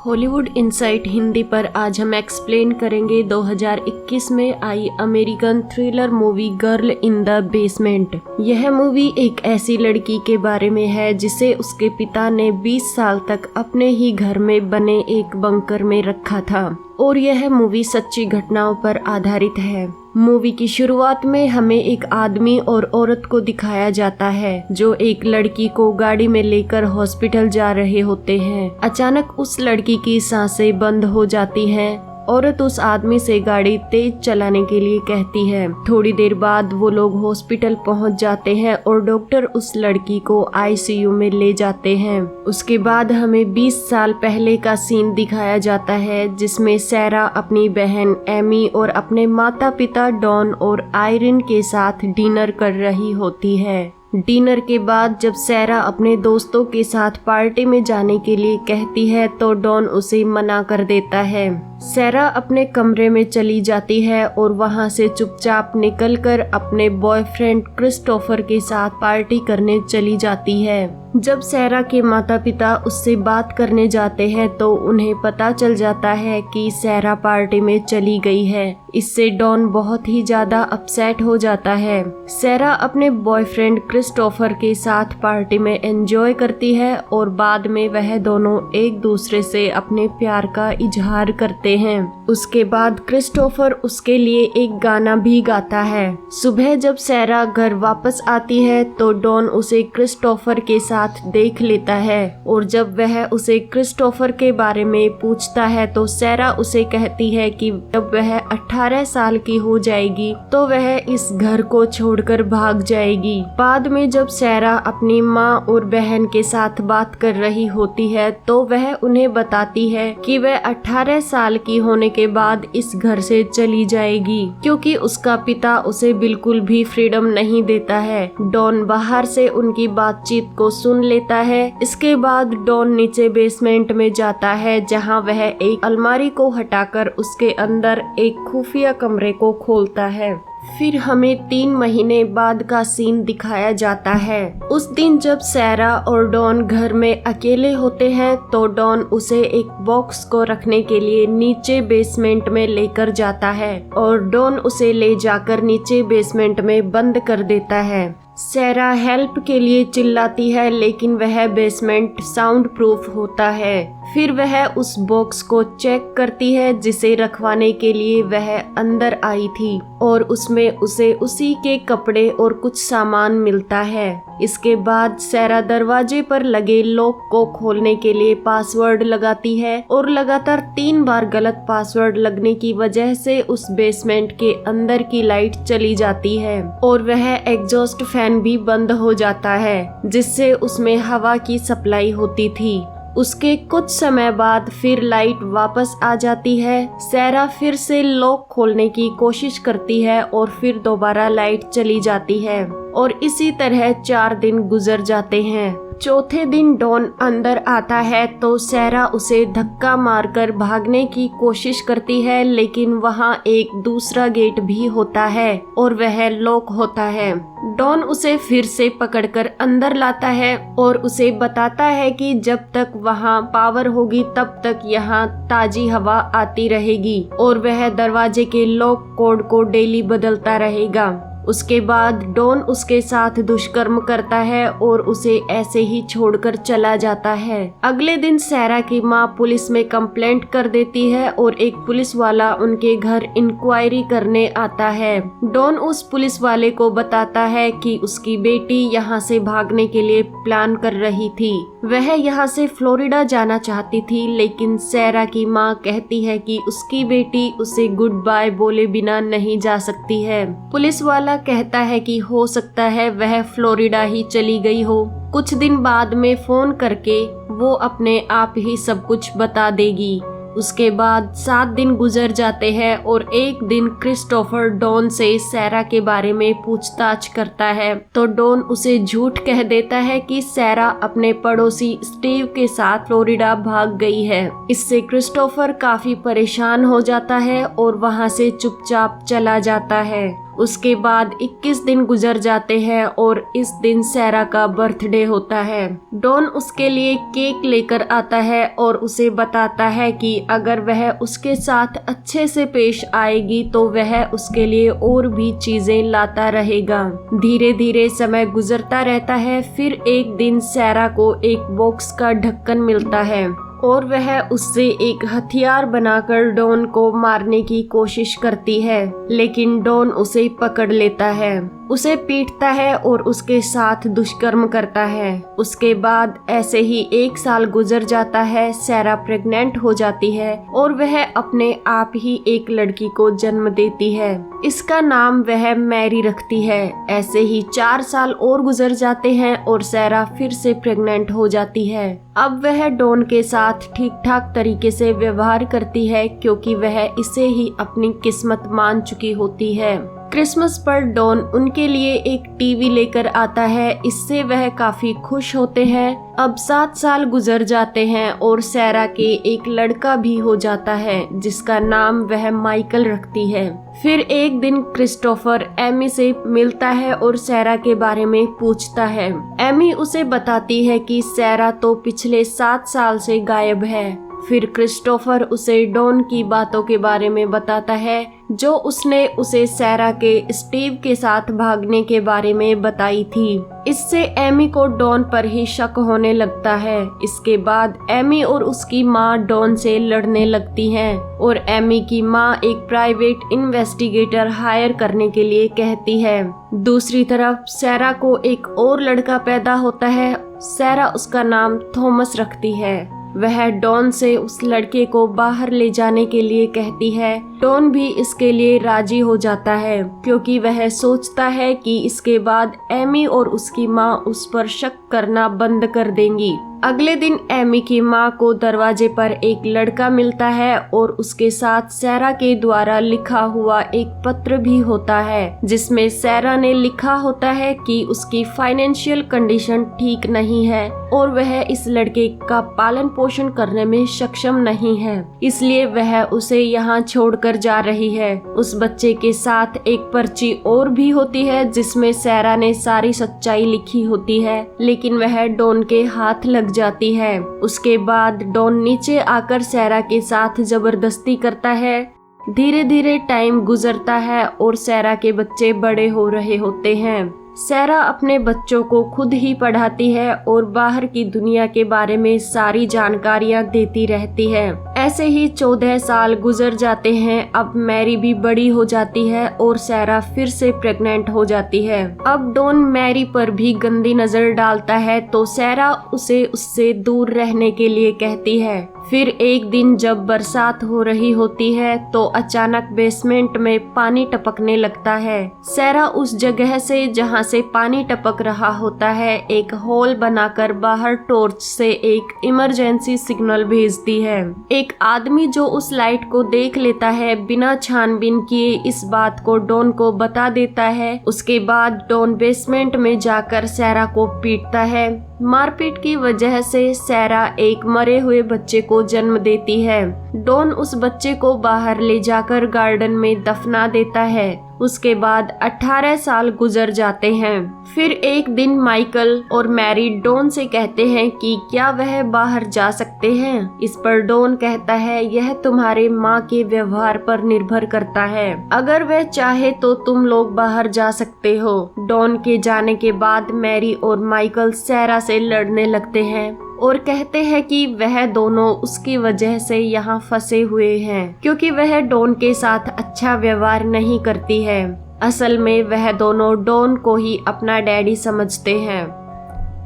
Hollywood insight Hindi पर आज हम एक्सप्लेन करेंगे 2021 में आई American thriller movie girl in the basement. यह मूवी एक ऐसी लड़की के बारे में है जिसे उसके पिता ने 20 साल तक अपने ही घर में बने एक बंकर में रखा था और यह मूवी सच्ची घटनाओं पर आधारित है। मूवी की शुरुआत में हमें एक आदमी और औरत को दिखाया जाता है जो एक लड़की को गाड़ी में लेकर हॉस्पिटल जा रहे होते हैं। अचानक उस लड़की की सांसें बंद हो जाती हैं। औरत उस आदमी से गाड़ी तेज चलाने के लिए कहती है। थोड़ी देर बाद वो लोग हॉस्पिटल पहुंच जाते हैं और डॉक्टर उस लड़की को आईसीयू में ले जाते हैं। उसके बाद हमें 20 साल पहले का सीन दिखाया जाता है जिसमें सैरा अपनी बहन एमी और अपने माता पिता डॉन और आयरिन के साथ डिनर कर रही होती है। डिनर के बाद जब सैरा अपने दोस्तों के साथ पार्टी में जाने के लिए कहती है तो डॉन उसे मना कर देता है। सैरा अपने कमरे में चली जाती है और वहां से चुपचाप निकलकर अपने बॉयफ्रेंड क्रिस्टोफर के साथ पार्टी करने चली जाती है। जब सैरा के माता पिता उससे बात करने जाते हैं तो उन्हें पता चल जाता है कि सैरा पार्टी में चली गई है। इससे डॉन बहुत ही ज्यादा अपसेट हो जाता है। सैरा अपने बॉयफ्रेंड क्रिस्टोफर के साथ पार्टी में एंजॉय करती है और बाद में वह दोनों एक दूसरे से अपने प्यार का इजहार करते हैं। उसके बाद क्रिस्टोफर उसके लिए एक गाना भी गाता है। सुबह जब सैरा घर वापस आती है तो डॉन उसे क्रिस्टोफर के साथ देख लेता है और जब वह उसे क्रिस्टोफर के बारे में पूछता है तो सैरा उसे कहती है कि जब वह 18 साल की हो जाएगी तो वह इस घर को छोड़कर भाग जाएगी। बाद में जब सैरा अपनी माँ और बहन के साथ बात कर रही होती है तो वह उन्हें बताती है कि वह 18 साल की होने के बाद इस घर से चली जाएगी क्योंकि उसका पिता उसे बिल्कुल भी फ्रीडम नहीं देता है। डॉन बाहर से उनकी बातचीत को सुन लेता है। इसके बाद डॉन नीचे बेसमेंट में जाता है जहां वह एक अलमारी को हटाकर उसके अंदर एक खुफिया कमरे को खोलता है। फिर हमें 3 महीने बाद का सीन दिखाया जाता है। उस दिन जब सैरा और डॉन घर में अकेले होते हैं तो डॉन उसे एक बॉक्स को रखने के लिए नीचे बेसमेंट में लेकर जाता है और डॉन उसे ले जाकर नीचे बेसमेंट में बंद कर देता है। सैरा हेल्प के लिए चिल्लाती है लेकिन वह बेसमेंट साउंड प्रूफ होता है। फिर वह उस बॉक्स को चेक करती है जिसे रखवाने के लिए वह अंदर आई थी और उसमें उसे उसी के कपड़े और कुछ सामान मिलता है। इसके बाद सैरा दरवाजे पर लगे लॉक को खोलने के लिए पासवर्ड लगाती है और लगातार 3 बार गलत पासवर्ड लगने की वजह से उस बेसमेंट के अंदर की लाइट चली जाती है और वह एग्जॉस्ट फैन भी बंद हो जाता है जिससे उसमें हवा की सप्लाई होती थी। उसके कुछ समय बाद फिर लाइट वापस आ जाती है। सैरा फिर से लॉक खोलने की कोशिश करती है और फिर दोबारा लाइट चली जाती है और इसी तरह 4 दिन गुजर जाते हैं। चौथे दिन डॉन अंदर आता है तो सैरा उसे धक्का मारकर भागने की कोशिश करती है लेकिन वहाँ एक दूसरा गेट भी होता है और वह लॉक होता है। डॉन उसे फिर से पकड़कर अंदर लाता है और उसे बताता है कि जब तक वहाँ पावर होगी तब तक यहाँ ताजी हवा आती रहेगी और वह दरवाजे के लॉक कोड को डेली बदलता रहेगा। उसके बाद डॉन उसके साथ दुष्कर्म करता है और उसे ऐसे ही छोड़कर चला जाता है। अगले दिन सैरा की माँ पुलिस में कंप्लेंट कर देती है और एक पुलिस वाला उनके घर इंक्वायरी करने आता है। डॉन उस पुलिस वाले को बताता है कि उसकी बेटी यहाँ से भागने के लिए प्लान कर रही थी। वह यहाँ से फ्लोरिडा जाना चाहती थी लेकिन सैरा की माँ कहती है कि उसकी बेटी उसे गुड बाय बोले बिना नहीं जा सकती है। पुलिस वाला कहता है कि हो सकता है वह फ्लोरिडा ही चली गई हो। कुछ दिन बाद में फोन करके वो अपने आप ही सब कुछ बता देगी। उसके बाद 7 दिन गुजर जाते हैं और एक दिन क्रिस्टोफर डॉन से सैरा के बारे में पूछताछ करता है तो डॉन उसे झूठ कह देता है कि सैरा अपने पड़ोसी स्टीव के साथ फ्लोरिडा भाग गई है। इससे क्रिस्टोफर काफी परेशान हो जाता है और वहां से चुपचाप चला जाता है। उसके बाद 21 दिन गुजर जाते हैं और इस दिन सैरा का बर्थडे होता है। डॉन उसके लिए केक लेकर आता है और उसे बताता है कि अगर वह उसके साथ अच्छे से पेश आएगी तो वह उसके लिए और भी चीजें लाता रहेगा। धीरे धीरे समय गुजरता रहता है। फिर एक दिन सैरा को एक बॉक्स का ढक्कन मिलता है और वह उससे एक हथियार बनाकर डॉन को मारने की कोशिश करती है, लेकिन डॉन उसे पकड़ लेता है, उसे पीटता है और उसके साथ दुष्कर्म करता है। उसके बाद ऐसे ही 1 साल गुजर जाता है। सैरा प्रेग्नेंट हो जाती है और वह अपने आप ही एक लड़की को जन्म देती है। इसका नाम वह मैरी रखती है। ऐसे ही 4 साल और गुजर जाते हैं और सैरा फिर से प्रेग्नेंट हो जाती है। अब वह डॉन के साथ ठीक ठाक तरीके से व्यवहार करती है क्योंकि वह इसे ही अपनी किस्मत मान चुकी होती है। क्रिसमस पर डॉन उनके लिए एक टीवी लेकर आता है। इससे वह काफी खुश होते हैं। अब 7 साल गुजर जाते हैं और सैरा के एक लड़का भी हो जाता है जिसका नाम वह माइकल रखती है। फिर एक दिन क्रिस्टोफर एमी से मिलता है और सैरा के बारे में पूछता है। एमी उसे बताती है कि सैरा तो पिछले 7 साल से गायब है। फिर क्रिस्टोफर उसे डॉन की बातों के बारे में बताता है जो उसने उसे सैरा के स्टीव के साथ भागने के बारे में बताई थी। इससे एमी को डॉन पर ही शक होने लगता है। इसके बाद एमी और उसकी माँ डॉन से लड़ने लगती हैं और एमी की माँ एक प्राइवेट इन्वेस्टिगेटर हायर करने के लिए कहती है। दूसरी तरफ सैरा को एक और लड़का पैदा होता है। सैरा उसका नाम थॉमस रखती है। वह डॉन से उस लड़के को बाहर ले जाने के लिए कहती है। डॉन भी इसके लिए राजी हो जाता है क्योंकि वह सोचता है कि इसके बाद एमी और उसकी माँ उस पर शक करना बंद कर देंगी। अगले दिन एमी की माँ को दरवाजे पर एक लड़का मिलता है और उसके साथ सैरा के द्वारा लिखा हुआ एक पत्र भी होता है जिसमें सैरा ने लिखा होता है कि उसकी फाइनेंशियल कंडीशन ठीक नहीं है और वह इस लड़के का पालन पोषण करने में सक्षम नहीं है, इसलिए वह उसे यहाँ छोड़कर जा रही है। उस बच्चे के साथ एक पर्ची और भी होती है जिसमें सैरा ने सारी सच्चाई लिखी होती है, लेकिन वह डॉन के हाथ लग जाती है। उसके बाद डॉन नीचे आकर सैरा के साथ जबरदस्ती करता है। धीरे धीरे टाइम गुजरता है और सैरा के बच्चे बड़े हो रहे होते हैं। सैरा अपने बच्चों को खुद ही पढ़ाती है और बाहर की दुनिया के बारे में सारी जानकारियां देती रहती है। ऐसे ही 14 साल गुजर जाते हैं। अब मैरी भी बड़ी हो जाती है और सैरा फिर से प्रेग्नेंट हो जाती है। अब डॉन मैरी पर भी गंदी नजर डालता है तो सैरा उसे उससे दूर रहने के लिए कहती है। फिर एक दिन जब बरसात हो रही होती है तो अचानक बेसमेंट में पानी टपकने लगता है। सैरा उस जगह से जहां से पानी टपक रहा होता है एक होल बनाकर बाहर टॉर्च से एक इमरजेंसी सिग्नल भेजती है। एक आदमी जो उस लाइट को देख लेता है बिना छानबीन किए इस बात को डॉन को बता देता है। उसके बाद डॉन बेसमेंट में जाकर सैरा को पीटता है। मारपीट की वजह से सैरा एक मरे हुए बच्चे को जन्म देती है। डॉन उस बच्चे को बाहर ले जाकर गार्डन में दफना देता है। उसके बाद 18 साल गुजर जाते हैं। फिर एक दिन माइकल और मैरी डॉन से कहते हैं कि क्या वह बाहर जा सकते हैं। इस पर डॉन कहता है यह तुम्हारे माँ के व्यवहार पर निर्भर करता है, अगर वह चाहे तो तुम लोग बाहर जा सकते हो। डॉन के जाने के बाद मैरी और माइकल सैरा से लड़ने लगते हैं और कहते हैं कि वह दोनों उसकी वजह से यहाँ फंसे हुए हैं क्योंकि वह डॉन के साथ अच्छा व्यवहार नहीं करती है। असल में वह दोनों डॉन को ही अपना डैडी समझते हैं।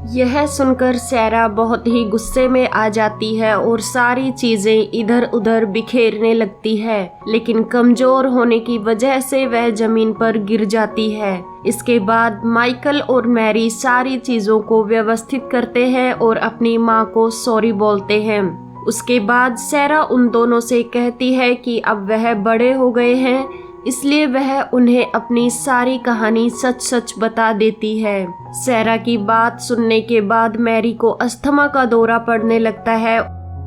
यह सुनकर सैरा बहुत ही गुस्से में आ जाती है और सारी चीजें इधर उधर बिखेरने लगती है, लेकिन कमजोर होने की वजह से वह जमीन पर गिर जाती है। इसके बाद माइकल और मैरी सारी चीजों को व्यवस्थित करते हैं और अपनी माँ को सॉरी बोलते हैं। उसके बाद सैरा उन दोनों से कहती है कि अब वह बड़े हो गए हैं, इसलिए वह उन्हें अपनी सारी कहानी सच सच बता देती है। सैरा की बात सुनने के बाद मैरी को अस्थमा का दौरा पड़ने लगता है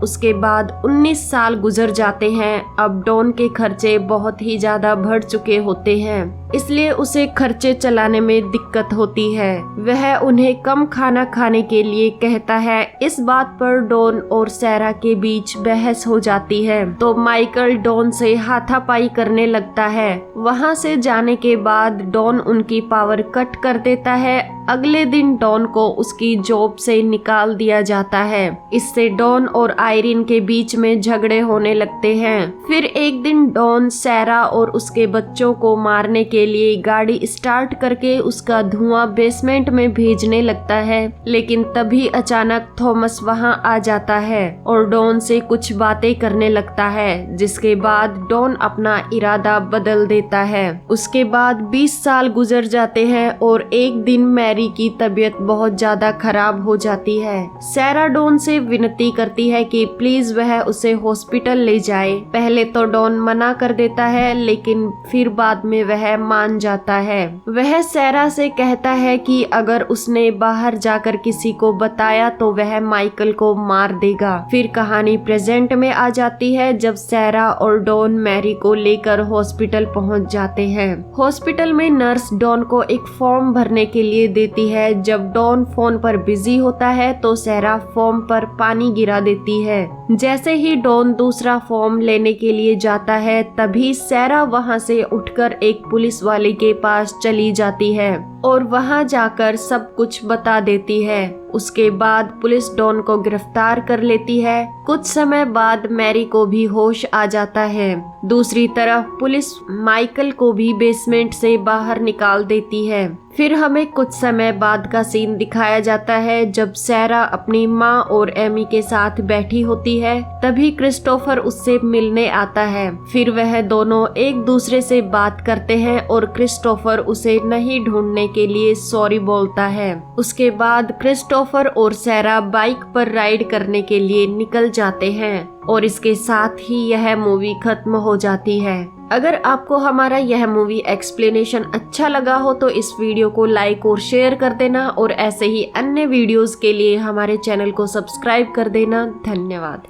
उसके बाद 19 साल गुजर जाते हैं। अब डॉन के खर्चे बहुत ही ज्यादा बढ़ चुके होते हैं, इसलिए उसे खर्चे चलाने में दिक्कत होती है। वह उन्हें कम खाना खाने के लिए कहता है। इस बात पर डॉन और सैरा के बीच बहस हो जाती है, तो माइकल डॉन से हाथापाई करने लगता है। वहां से जाने के बाद डॉन उनकी पावर कट कर देता है। अगले दिन डॉन को उसकी जॉब से निकाल दिया जाता है। इससे डॉन और आयरिन के बीच में झगड़े होने लगते हैं। फिर एक दिन डॉन सैरा और उसके बच्चों को मारने के लिए गाड़ी स्टार्ट करके उसका धुआं बेसमेंट में भेजने लगता है, लेकिन तभी अचानक थॉमस वहां आ जाता है और डॉन से कुछ बातें करने लगता है, जिसके बाद डॉन अपना इरादा बदल देता है। उसके बाद 20 साल गुजर जाते हैं और एक दिन मैरी की तबीयत बहुत ज्यादा खराब हो जाती है। सैरा डॉन से विनती करती है कि प्लीज वह उसे हॉस्पिटल ले जाए। पहले तो डॉन मना कर देता है, लेकिन फिर बाद में वह मान जाता है। वह सैरा से कहता है कि अगर उसने बाहर जाकर किसी को बताया तो वह माइकल को मार देगा। फिर कहानी प्रेजेंट में आ जाती है, जब सैरा और डॉन मैरी को लेकर हॉस्पिटल पहुंच जाते हैं। हॉस्पिटल में नर्स डॉन को एक फॉर्म भरने के लिए देती है। जब डॉन फोन पर बिजी होता है तो सैरा फॉर्म पर पानी गिरा देती है। जैसे ही डॉन दूसरा फॉर्म लेने के लिए जाता है, तभी सैरा वहां से उठकर एक पुलिस वाले के पास चली जाती है और वहां जाकर सब कुछ बता देती है। उसके बाद पुलिस डॉन को गिरफ्तार कर लेती है। कुछ समय बाद मैरी को भी होश आ जाता है। दूसरी तरफ पुलिस माइकल को भी बेसमेंट से बाहर निकाल देती है। फिर हमें कुछ समय बाद का सीन दिखाया जाता है, जब सैरा अपनी माँ और एमी के साथ बैठी होती है। तभी क्रिस्टोफर उससे मिलने आता है। फिर वह दोनों एक दूसरे से बात करते हैं और क्रिस्टोफर उसे नहीं ढूंढने के लिए सॉरी बोलता है। उसके बाद क्रिस्टोफर और सैरा बाइक पर राइड करने के लिए निकल जाते हैं और इसके साथ ही यह मूवी खत्म हो जाती है। अगर आपको हमारा यह मूवी एक्सप्लेनेशन अच्छा लगा हो तो इस वीडियो को लाइक और शेयर कर देना और ऐसे ही अन्य वीडियोस के लिए हमारे चैनल को सब्सक्राइब कर देना। धन्यवाद।